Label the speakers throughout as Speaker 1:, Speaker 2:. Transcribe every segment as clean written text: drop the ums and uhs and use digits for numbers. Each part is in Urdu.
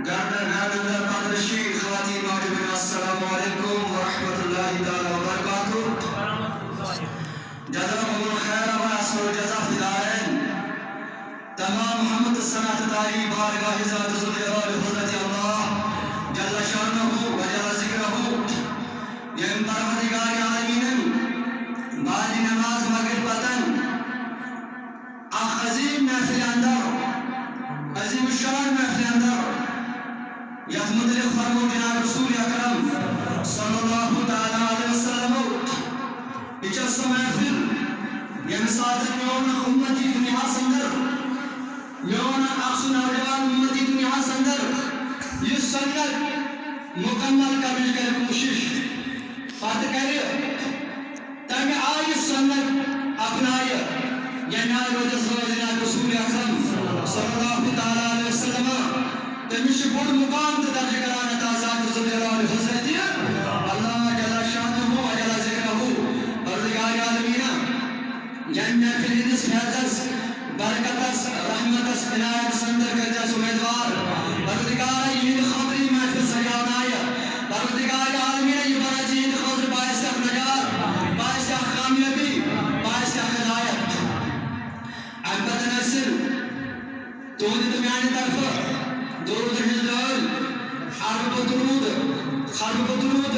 Speaker 1: گردر پادرشی خواتین موجودین السلام علیکم ورحمۃ اللہ تعالی وبرکاتہ. جزاکم الخیر و احسن الجزا فدائین. تمام حمد ثنا تاری بارگاہ ذات ذوالجلال حضرت اللہ جل شانہ و جل ذکرہ یم پروردگار عالمین بعد نماز مغرب پتن اخ عظیم محفل اندر عظیم الشان محفل اندر یت متعلق فرمو جناب رسول اکرم صلی اللہ تعالی علیہ وسلم یہ سو محفل یم ساتھ میون امتی دنیا اندر میون اخ نوجوان امتی دنیا اندر یہ سنت مکمل کرنے کی کوشش پتہ کرے تمہ آئی سنت اپنائے یعنی روزس جناب رسول اکرم صلی اللہ تعالی علیہ وسلم تمس بڑ مقام تو درج کران ذات ذوالجلال حضرت اللہ جل شانہ و جل ذکرہ پروردگار عالمین یم محفل ہندس فیضس برکتس رحمتس عنایت اندر کرجس امیدوار پروردگار یہ خاطری محفل سجاونائے پروردگار عالمین یہ بناجی خاطر باعث نجات باعث کامیابی باعث ہدایت البتہ نصر تہند تو میانہ طرف درود ہندل حرب درود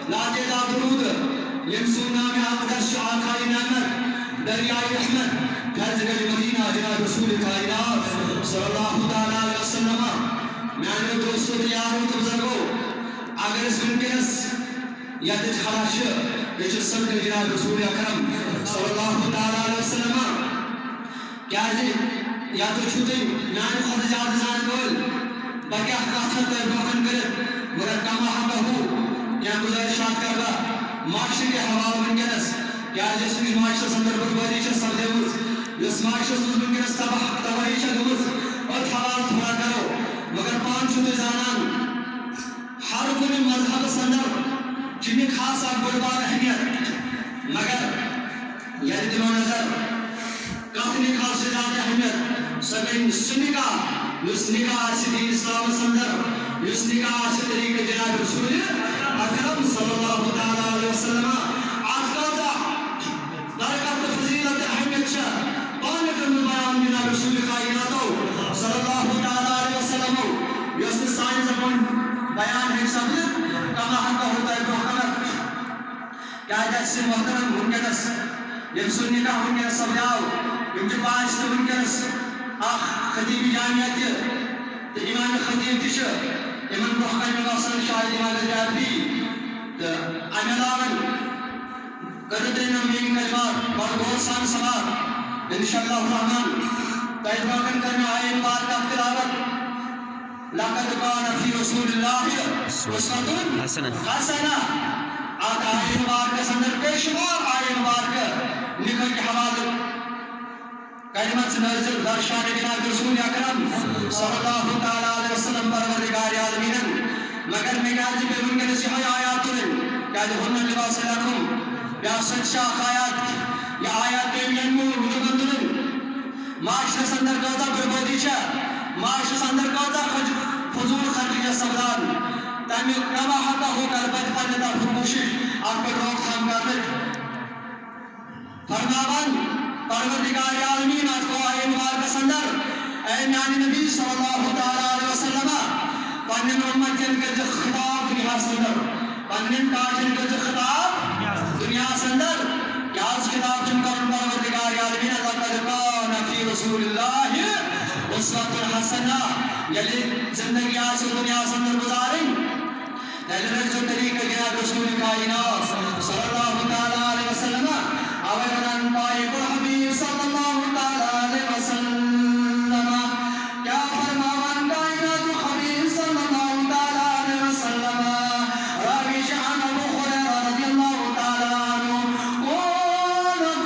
Speaker 1: لا تعداد درود یم سون نام اقدس آقائے نعمت دریائے رحمت فیض گلی مدینہ جناب رسول کائنات صلی اللہ تعالی علیہ وسلم. میانو دوستو یارو تو بزرگو اگر اس ونکس یت کھڑا یہ صدق جناب رسول اکرم صلی اللہ تعالی علیہ وسلم کیا یا تو چھو تھی میانہ خود زیادہ زان بول باقی کت برہن کر مگر کما حقہ یا گزارشات کربا معاشرے کے حوالہ ونکس کیا جس معاشرس اندر بربادی سپدم اس معاشرس ونکس تباہی گمت ات حوالہ تھوڑا کرو مگر پان چھو تھی زانان ہر کن مذہبس اندر چھ خاص اک بڑ بار اہمیت مگر یہ دنو نظر کت نکاح سے زیادہ اہمیت سہ نکاح اس نکاح دین اسلام اندر اس نکاح طریقہ جناب رسول اکرم صلی اللہ تعالی علیہ وسلم ات کتا برکت فضیلت اہمیت پان کر بیان جناب رسول کائنات صلی اللہ تعالی علیہ وسلم یس سان زبان بیان ہے سب کما حق ہوتا ہے برہنت کیا جیسے محترم ونکس یم سن نکاح ونکس سپداو یم باعث ونکس اخ خطیب جامعہ تو امام خطیب تہ امن برہ کن آسان شاہد امام جابری تو امہ علاوہ کرو تھی میری کلمات بڑ غور سان سماعت انشاءاللہ الرحمن تہ برہ کن کرنے آئے مبارکہ تلاوت لقد كان في رسول الله اسوة حسنة ات آئے مبارکہ اندر بے شمار آئے مبارکہ نکاح کے حوالے کلمت نازل درشان جناب رسول اکرم صلی اللہ تعالی علیہ وسلم پروردگار عالمین مگر میں کہا جی پہ ونکس یہ آیات ترین کہا جی ہن لباس لکم یا سچ شاخ آیات یہ آیات ینمو ونکن ترین معاشرس اندر کتا بربادی معاشرس اندر کتا فضول خرچی سپدان تمہ کما حقہ ہو کر پتہ پنہ طرف کوشش ات پہ روک تھام کرنے فرماوان پروردگار عالمین ات کو آئے مبارکس اندر اے میانہ نبی صلی اللہ تعالی علیہ وسلم پنن امتین کر خطاب دنیا اندر پنن کاجن کر خطاب دنیا اندر کیا اس خطاب چن کر پروردگار عالمین لقد كان في رسول الله اسوة حسنة یلی زندگی آس دنیا اندر گزاریں دلیر جو طریقہ جناب رسول کائنات صلی اللہ تعالی علیہ وسلم اولا طائق الحبیب صلی اللہ تعالی علیہ وسلم کیا فرماوان کائنات حبیب صلی اللہ تعالی علیہ وسلم راوی شان ابو ہریرہ رضی اللہ تعالی عنہ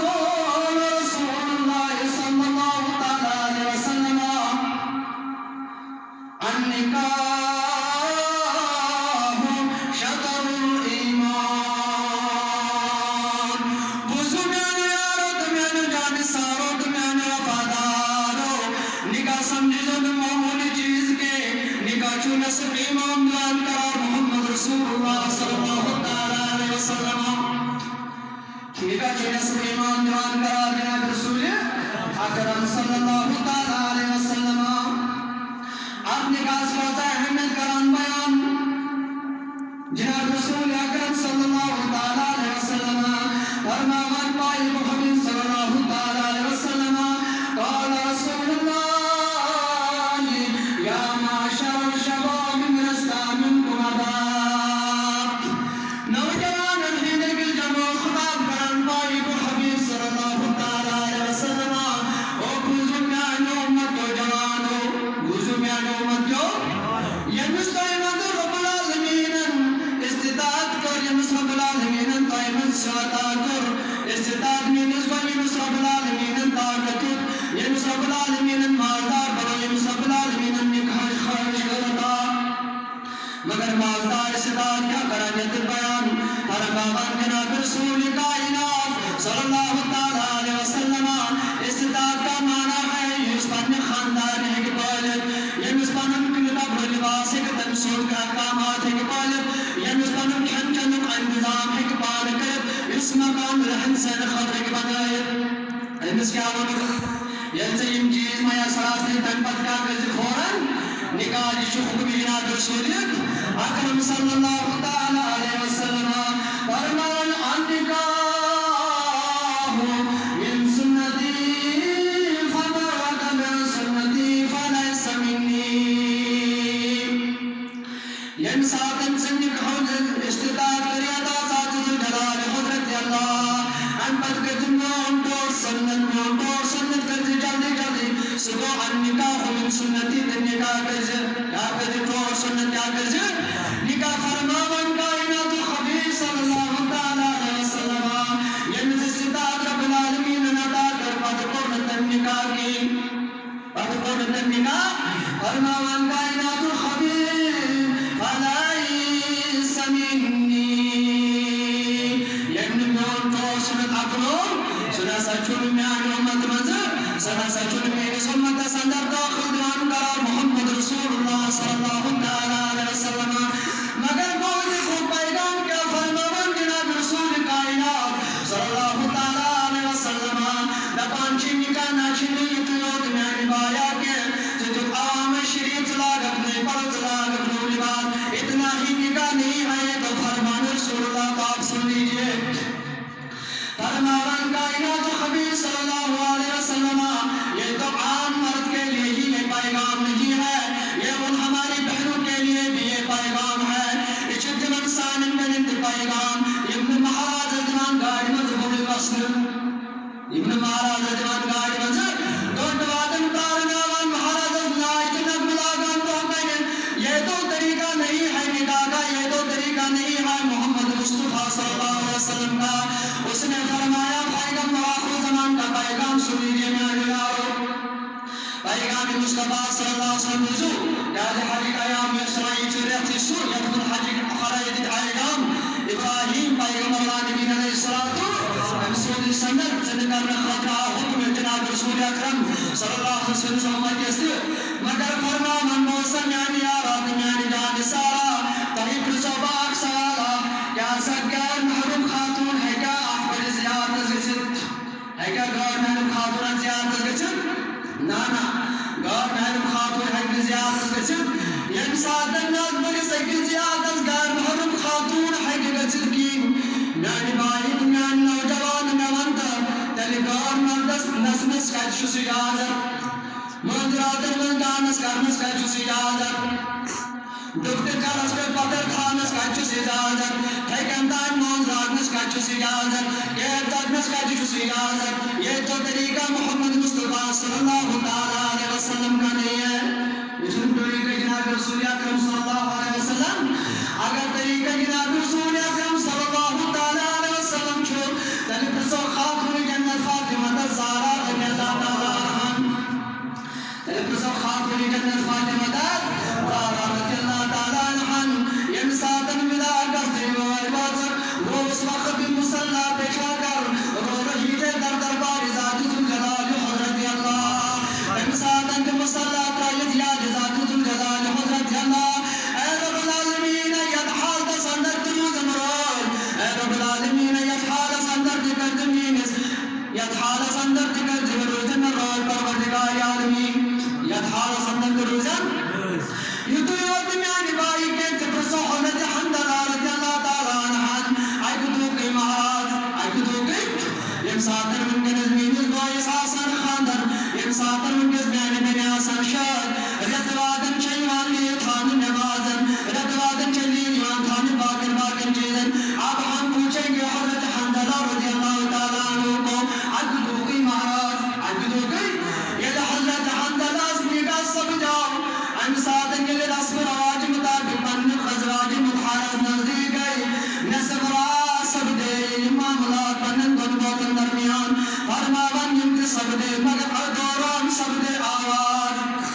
Speaker 1: قول رسول اللہ صلی اللہ تعالی علیہ وسلم النکاح شطر الایمان بزرگان یارو تمیان جان سارو تمیان وفادارو نکاح سمجھو معمولی چیز کے نکاح چون نصف ایمان بیان قرار محمد رسول اللہ صلی اللہ علیہ وسلم نکاح چون نصف ایمان بیان قرار جناب رسول اکرم صلی اللہ علیہ وسلم آپ نکاح سے ہوتا ہے اہمیت کران بیان جناب رسول اکرم صلی اللہ علیہ وسلم فرماوان پائی محمد صلی اللہ علیہ وسلم قال رسول اللہ یا معاشر الشباب من استامنکم اباک نوجوان الہینے کی جمع خطاب کرن پائی محمد صلی اللہ علیہ وسلم او گوزو میانو امت جو جوانو گوزو میانو امت جو یہ مستعمد رب العالمین استطاعت کر یہ رب العالمین طائمت سعطا کر استطاعت میں نسبت یہ رب العالمین طاقت یہ رب العالمین مالدار بڑا یہ رب العالمین نکھاش خرش کرتا مگر مالدار استطاعت کیا کرانیت بیان ہر بابان جناب رسول کائنات صلی اللہ علیہ وسلم استطاعت کا معنی ہے یہ اسپن خاندان ہے کہ پالت یہ اسپن کلتا بڑھ لباس ہے کہ تنسول کا احکامات ہے کہ پالت یہ اسپن کھن چند انتظام ہے کہ پالت اس مقام رہن سے خطر کے بنائے امس کیا ہوگی یہ سیم چیز میں اثرات نے تنپت کا کرز فوراً نکاح شخص جناب رسولیت اکرم صلی اللہ علیہ وسلم فرمان النکاح من سنتی فمن رغب عن سنتی فلیس منی یم ساتن سے نکاح استطاعت کریاتا ذات ذوالجلال حضرت اللہ ان پت کے دنوں تو سنت کر جلدی جلدی سگو النکاح من سنتی نکاح کر تو سنت کیا کر نکاح فرماون کائنات خبیر صلی اللہ علیہ وسلم یہ استطاعت رب العالمین عطا کر پت قرنت نکاح کی پت قرنت نکاح فرماون کائنات خبیر فلیس منی یہ نکاح تو سنت اقلوم سنا سچون میان امت منظر سنا سچون میری سمت سندر داخل دیوان قرار محمد رسول اللہ صلی اللہ علیہ وسلم مگر بہت خوب پیغام کیا فرماون جناب رسول کائنات صلی اللہ علیہ وسلم دپان چینی کا ناچینی اتیوت میانی بایا کے جو عوام شریف لاغت نہیں پرت لاغت نو لباس اتنا ہی نکاح نہیں ہے تو فرمان رسول اللہ تو آپ سن لیجئے فرماون کائنات خبیر صلی اللہ علیہ وسلم یہ تو عام مرد کے لیے ہی یہ پیغام نہیں ہے یہ ان ہماری بہنوں کے لیے بھی یہ پیغام ہے اچھت منسان انگلند پیغام ابن مہاراج ادوان گاڑی مذہب الوصل ابن مہاراج ادوان گاڑی مذہب دوٹ وادن پرارناوان مہاراج ادوان اتنا بلاغان تو کہیں یہ تو طریقہ نہیں ہے نکاح کا یہ تو طریقہ نہیں ہے محمد مصطفیٰ صلی اللہ علیہ وسلم کا اس نے فرمایا پیغمبر آخر زمان کا پیغام سنیجئے میانی یارو پیغام مصطفیٰ صلی اللہ علیہ وسلم حضور یاد حقیق ایام یسرائی چریتی سور یدخل حقیق خرائد ایام ابراہیم پیغمبر اللہ نبی علیہ السلام امسود سند زندگار خطرہ حکم جناب رسول اکرم صلی اللہ علیہ وسلم امت یسر مگر فرما من موسم یعنی آرات یعنی جان سارا تحیب رسوباک سوالا کیا سکر محروم خاتون ہے کیا احبر زیادت گچت ہے کیا گوھر محروم خاتون زیادت گچت نانا گوھر محروم خاتون ہے زیادت گچت یم ساتن ناک بری سکر زیادت گوھر محروم خاتون ہے گچت کی میانی بائی میانی نوجوان میوانتا تلی گوھر مردس نسمس کچھ سیادت منظراتر من دانس کرنس کچھ سیادت دکتر کالس پہ پتر خانس کچھ اجازت تھیکندان موز راگنس کچھ اجازت گیر تاکنس کچھ اجازت یہ تو طریقہ محمد مصطفیٰ صلی اللہ علیہ وسلم کا نہیں ہے اس طریقہ جناب رسول اکرم صلی اللہ علیہ وسلم اگر طریقہ جناب رسول اکرم صلی اللہ علیہ وسلم چھو تلی پرسو خاتون جنت فاطمہ الزہرا رضی اللہ تعالیٰ عنہ تلی پرسو خاتون جنت فاطمہ الزہرا رضی اللہ تعالیٰ عنہ یم ساتن ملا قصدی و عبادت وہ اس وقت بھی مسلح پیشا کر رو رہی تھے در دربار ذات ذوالجلال حضرت اللہ یم ساتن مسلح ترائیت یاد ذات ذوالجلال واتن کے رسم رواج مطابق پن خزراج متحرز نزدیک گئے نصف رات سب دے معاملات پن دن بوتن درمیان فرماون یم سب دے مگر دوران سب دے آواز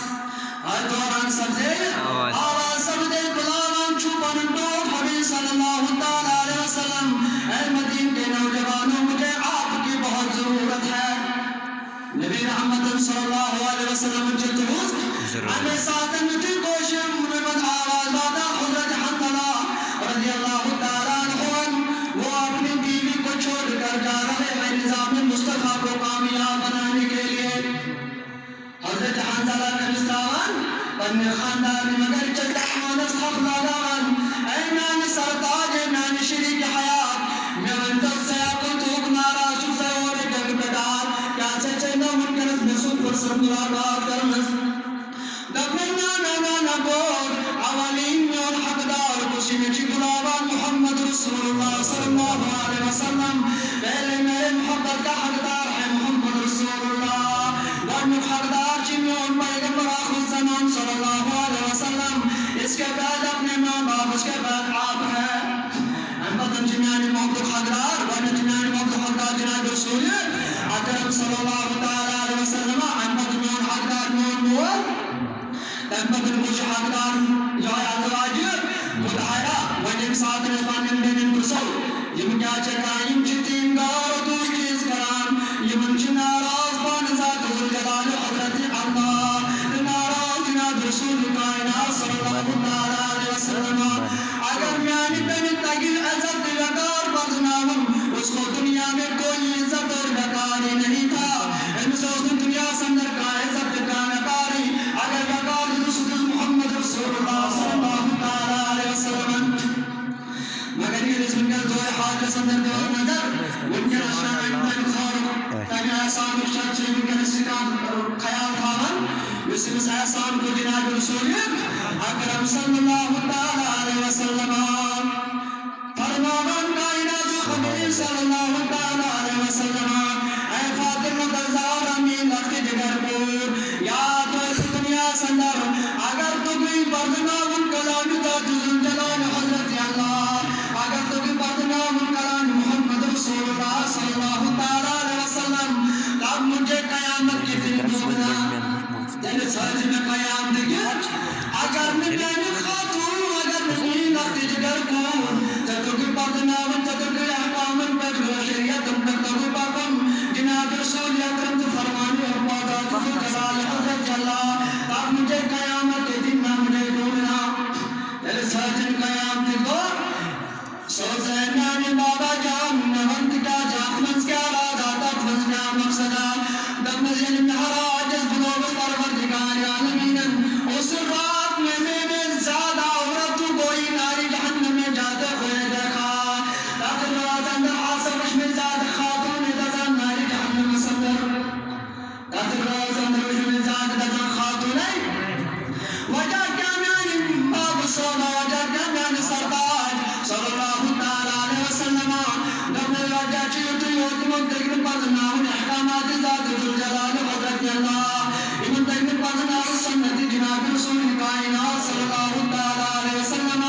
Speaker 1: دوران سب دے آواز سب دے کلاوان چھپن ٹوٹ حبیب صلی اللہ تعالی علیہ وسلم اے مدین کے نوجوانوں مجھے آپ کی بہت ضرورت ہے نبی محمد صلی اللہ علیہ وسلم جتوز ہمیں ساتھ مجھے کوشم من آواز آدھا حضرت حنظلہ رضی اللہ تعالیٰ عنہ وہ اپنی بیوی کو چھوڑ کر جا رہے ہیں نظام مصطفیٰ کو کامیاب بنانے کے لیے حضرت حنظلہ کا مستعان بن خاندان مگر چلتا مانس حق دادان اے نان سرتاج اے نان شریک حیات میں انتظر سیا کو توک نارا شکسے اور جگ بدار کیا چچے نہ منکرت میں سن پر سن ملاقات کرنس دبنا نا بور اولین میں ان حقدار کسی میں چی گلابان محمد رسول اللہ صلی اللہ علیہ وسلم پہلے میرے محبت کا حقدار ہے محمد رسول اللہ ورن حقدار چی میں ان پیغمبر آخر زمان صلی اللہ علیہ وسلم اس کے بعد اپنے ماں باپ اس کے بعد آپ ہے انبتن جمیانی محبت حقدار ورن جمیانی محبت حقدار جناب رسول اکرم صلی اللہ علیہ وسلم انبتن میں ان حقدار میں ان موت تنبت المجھ حقدار یا ازواج متحرہ ونیم ساتھ رسپانن بینن برسل یم کیا چکا یم چتیم گار دو چیز کران یم انچ ناراض بان ذات ذوالجلال حضرت اللہ ناراض جناب رسول کائنات صلی اللہ علیہ وسلم اگر میانی پہنے تاکہ عزت وقار بدنامم اس کو دنیا میں کوئی عزت اور وقاری نہیں تھا ان سے اس دنیا سندر کا عزت کا وقاری اگر وقار محمد رسول اللہ صلی اللہ علیہ وسلم مگر یہ رسول کا دور حاضر سندر دیوار نظر ان کے رشان انتن خارو تاکہ احسان ارشاد سے ان کے رسکان خیال تھاون اس احسان کو جناب رسول اکرم صلی اللہ علیہ وسلم فرماون کائنات خبیر صلی اللہ علیہ وسلم اے فاطر مدرزار امین لخت جگر پور یا تو اس دنیا سندر اگر تو کوئی بردنام کلام ذات ذوالجلال حضرت اللہ اگر تو کوئی بردنام کلام محمد رسول اللہ صلی اللہ علیہ وسلم تب مجھے قیامت کی دن دوبنا دل سرج میں قیام دیگے اگر میں خاتون اگر میں لخت جگر پور تو کوئی بردنام تو کوئی احکام پر شریعت پر کوئی باقم جناب رسول اکرم تو فرمانے اور بادات ذوالجلال حضرت اللہ تب مجھے قیامت کے دن نہ مجھے ڈھونڈنا دل سرجن قیام دیگو سو زینانی بابا جان نوند کا جاتمنز کیا رازاتت وزنا مقصدا دمزین محراج اس بلوغ پروردگار عالمین اس رات میں زیادہ عورت کوئی ناری جہنم میں جاتے ہوئے دیکھا تاکہ راز اندر حاصل وش میں زیادہ خاتون دزن ناری جہنم سندر تاکہ راز اندر وش میں زیادہ دزن خاتون وجہ کیا میانی باب سونا وجہ کیا میانی سرطاج صلی اللہ علیہ وسلم دمنا وجہ چیوٹی حکمت تکن پرناون احکامات ذات ذوالجلال حضرت اللہ امن تکن پرناون سنت جناب رسول کائنات صلی اللہ علیہ وسلم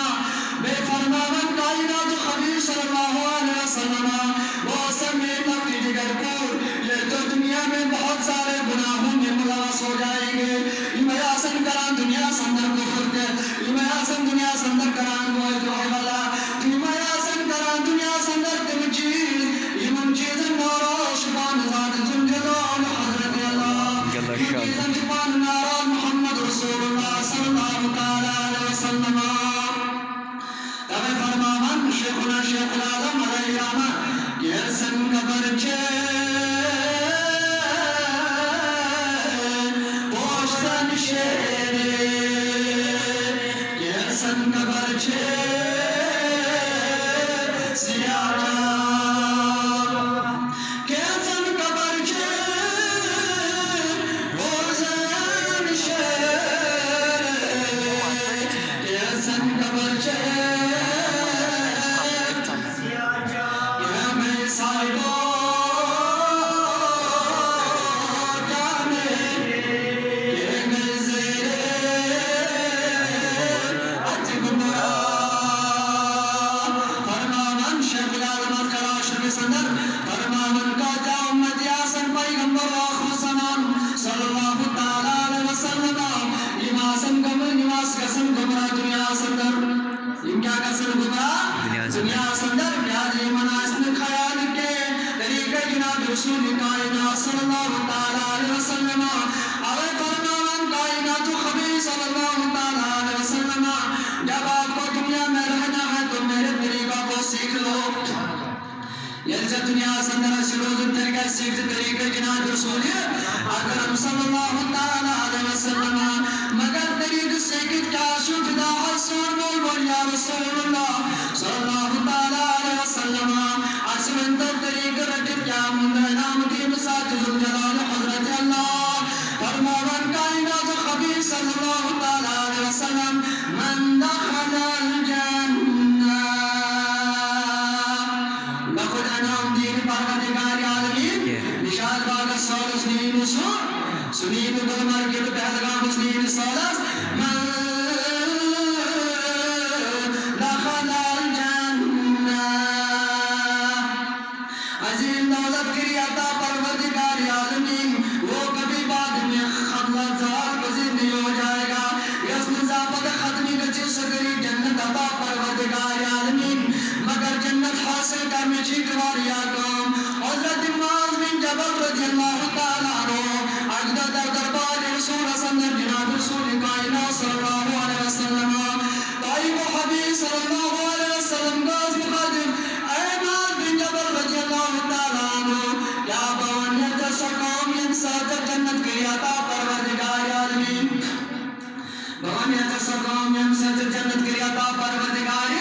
Speaker 1: بے فرماون کائنات خبیر صلی اللہ علیہ وسلم وہ سمیت اپنی جگر پور یہ تو دنیا میں بہت سارے گناہوں میں ملوث ہو جائیں گے یہ آسن کران دنیا سندر کو فرتے یہ آسن دنیا سندر کران کو جو ہے والا یہ آسن کران دنیا سندر تم چیز یہ من چیز نوروش بان ذات ذوالجلال دنیا سندر پیاری مناسن خیال کے طریقہ جناب رسول کائنات صلی اللہ تعالیٰ علیہ وسلم اوے فرمان کائنات خبیر صلی اللہ تعالیٰ علیہ وسلم جب آپ کو دنیا میں رہنا ہے تو میرے طریقہ کو سیکھ لو یلزا دنیا سندر شروع طریقہ سیکھ طریقہ جناب رسول اکرم صلی اللہ تعالیٰ علیہ وسلم مگر طریق سیکھ کیا شفدہ حسون بول یا رسول اللہ صلی اللہ تعالیٰ علیہ وسلم اسمن تو طریق رجب کیا مندر نام کی مساج ذوالجلال حضرت اللہ فرمان کائنات خبیر صلی اللہ تعالیٰ علیہ وسلم من دخل الجنہ لقد انام دین پروردگار عالمین نشاد باغ سالس نین سنین گلمر کے پہلگام سنین سالس من دخل الجنہ عظیم دولت کی عطا پروردگار عالمین وہ کبھی بعد میں خلزار پذیر نہیں ہو جائے گا یس نظافت ختمی گچی سگری جنت عطا پروردگار عالمین مگر جنت حاصل کرنے چیکوار یا کام حضرت معاذ بن جبل رضی اللہ تعالیٰ عنہ اجدہ در دربار رسول سندر جناب رسول کائنات صلی اللہ علیہ وسلم طائب و حبیب صلی اللہ علیہ وسلم گاز مخادم اے معاذ بن جبل رضی اللہ تعالیٰ عنہ کیا بوانیت سقوم ینساد جنت کی عطا پروردگار عالمین بوانیت سقوم ینساد جنت کی عطا پروردگار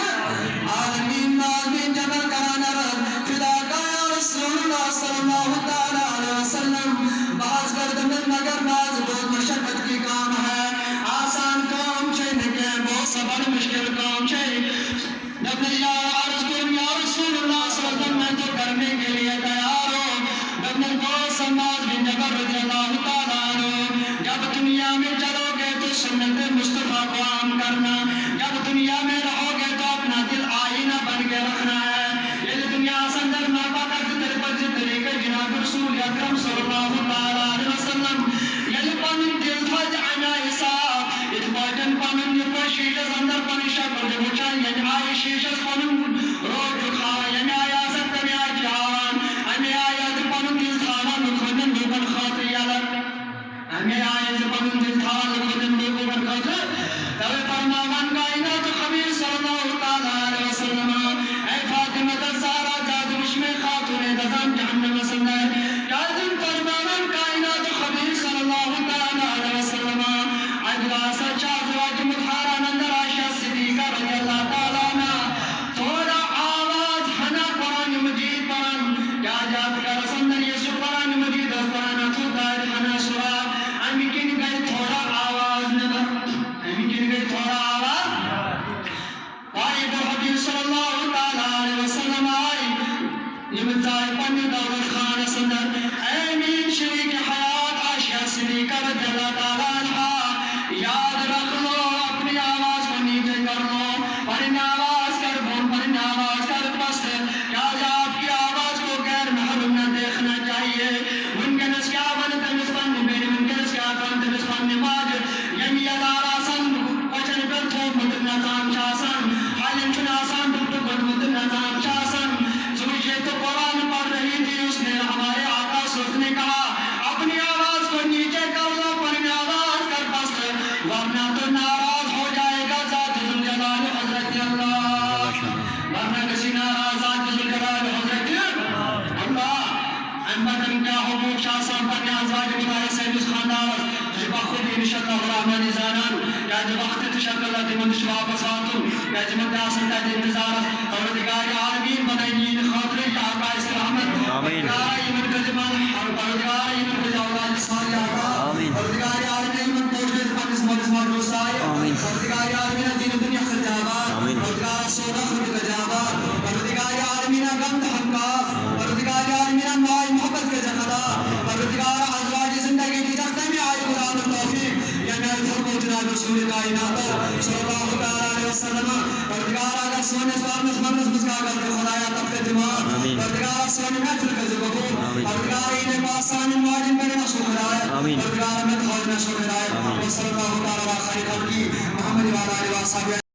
Speaker 1: عالمین معاذ بن جبل کرانا رد فدا کا یا رسول اللہ صلی اللہ تعالیٰ علیہ وسلم بعض گردمن مگر بعض بہت مشقت کی کام ہے آسان کام چھے نکے بہت سبر مشکل کام چھے جب یا عرض کرم یا رسول اللہ صلی اللہ علیہ وسلم میں تو کرنے کے لیے تیار ہوں جب کو سماج بن جبر رضی اللہ تعالیٰ عنہ جب دنیا میں چلو گے تو سنت مصطفیٰ کو عام کرنا جب دنیا میں رہو گے تو اپنا دل آئینہ بن کے رکھنا ہے یہ دنیا سندر ماپا کرتے تیرے پر طریقے جناب رسول اکرم صلی اللہ تعالیٰ علیہ وسلم یہ پانن دل تھج عنا حساب اتباجن پانن یہ پر شیشت اندر پانی شکر دے بچا یعنی آئی شیشت پانن روڈ رکھا یعنی آیا سب کمی آئی جہان ہمیں آیا دل پانن دل تھانا لکھوندن لوگن خاطر یالک ہمیں آیا دل پانن دل تھانا لکھوندن لوگن خاطر توے فرمان کائنات خبیر صلی اللہ تعالیٰ علیہ وسلم اے فاطمہ الزہرا جاد مشم خاتون دزان جہنم سندر کاظم فرمان کائنات خبیر صلی اللہ تعالیٰ علیہ وسلم اجلا سچا زواج مطہران اندر عائشہ صدیقہ رضی اللہ تعالیٰ عنہ تھوڑا آواز ہنا قرآن مجید پران کیا جات کا رسندر یسو قرآن مجید از قرآن تو دائر ہنا سوا امکن گئی تھوڑا آواز نبر امکن گئی تھوڑا آواز طائب حبیب صلی اللہ تعالیٰ علیہ وسلم آئی یمتائی پنی دولت خان سندر امین شریک حیات عائشہ صدیقہ رضی اللہ تعالیٰ عنہ یاد رکھ لو اپنی آواز کو نیچے کر لو پرن آواز کر بھون پرن آواز کر پست کیا آپ کی آواز کو غیر محرم نہ دیکھنا چاہیے منکنس کیا بنتا مسپن میری منکنس کیا بنتا مسپن نماز یمی ادار آسان وچن پر تھو مدن نظام چاسان حالن چن آسان بلکل بل مدن نظام چاسان سوچے تو قرآن پڑھ رہی تھی اس نے ہمارے آقا صرف نے کہا اپنی آواز کو نیچے کر لو پرن آواز کر پست ورنہ تو ناراض ہو جائے گا ذات ذوالجلال حضرت اللہ ورنہ کسی ناراض ذات ذوالجلال حضرت اللہ انبتن کیا حقوق شاسان پر ازواج مطارس سیدس خاندار جبا خود انشاء اللہ الرحمن زانان یا جب وقت تشکر اللہ دیمندش واپس آتو یا جمد آسن تحت انتظار پروردگار عالمین بنائین خاطر یا آقا اس رحمت پروردگار ایمن قدمان پروردگار ایمن قد اولاد اسمالی آقا پروردگار عالمین من پوشت پر اسمال روسائی پروردگار عالمین دین دنیا خجابات پروردگار سودا خود خجابات پروردگار عالمین گمد حقاف پروردگار عالمین مائی محبت کے جخدا پروردگار ازواج زندگی کی تختہ میں آئی قرآن توفیق یا میرے فرمو جناب رسول کائنات صلی اللہ علیہ وسلم پروردگار آگر سونے سوار مزمرز مزگا کرتے خدایا تفت دماغ پروردگار سونے محفل کا زبقور پروردگار اینے پاسان مواجن پر نشو خدایا پروردگار میں تحوج نشو خدایا وصلی اللہ علیہ وسلم محمد وعلا علیہ وسلم